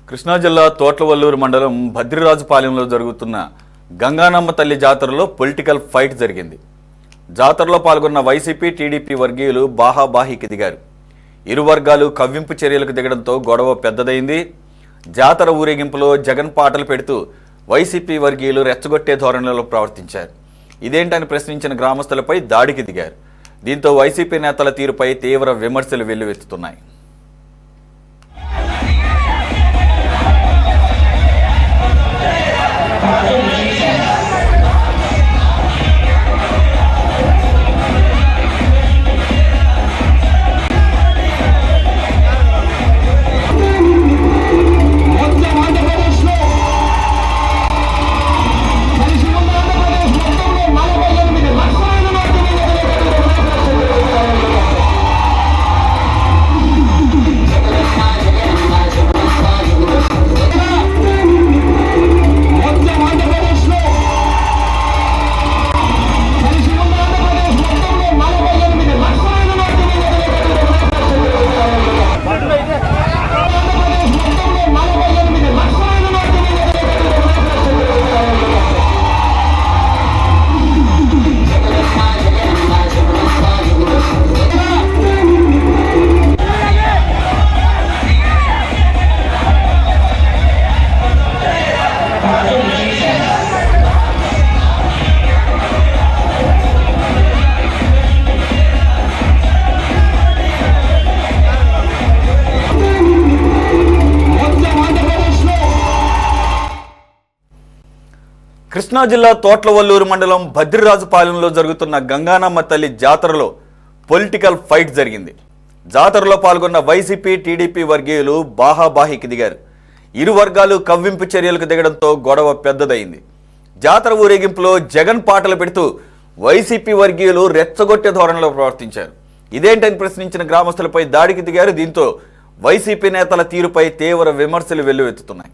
కృష్ణా జిల్లా తోట్లవల్లూరు మండలం భద్రిరాజుపాలెంలో జరుగుతున్న గంగానమ్మ తల్లి జాతరలో పొలిటికల్ ఫైట్ జరిగింది. జాతరలో పాల్గొన్న వైసీపీ, టీడీపీ వర్గీయులు బాహాబాహీకి దిగారు. ఇరు వర్గాలు కవ్వింపు చర్యలకు దిగడంతో గొడవ పెద్దదైంది. జాతర ఊరేగింపులో జగన్ పాటలు పెడుతూ వైసీపీ వర్గీయులు రెచ్చగొట్టే ధోరణిలో ప్రవర్తించారు. ఇదేంటని ప్రశ్నించిన గ్రామస్తులపై దాడికి దిగారు. దీంతో వైసీపీ నేతల తీరుపై తీవ్ర విమర్శలు వెల్లువెత్తుతున్నాయి. కృష్ణా జిల్లా తోట్లవల్లూరు మండలం భద్రిరాజుపాలెంలో జరుగుతున్న గంగానమ్మ తల్లి జాతరలో పొలిటికల్ ఫైట్ జరిగింది. జాతరలో పాల్గొన్న వైసీపీ, టీడీపీ వర్గీయులు బాహాబాహీకి దిగారు. ఇరు వర్గాలు కవ్వింపు చర్యలకు దిగడంతో గొడవ పెద్దదైంది. జాతర ఊరేగింపులో జగన్ పాటలు పెడుతూ వైసీపీ వర్గీయులు రెచ్చగొట్టే ధోరణిలో ప్రవర్తించారు. ఇదేంటని ప్రశ్నించిన గ్రామస్తులపై దాడికి దిగారు. దీంతో వైసీపీ నేతల తీరుపై తీవ్ర విమర్శలు వెల్లువెత్తుతున్నాయి.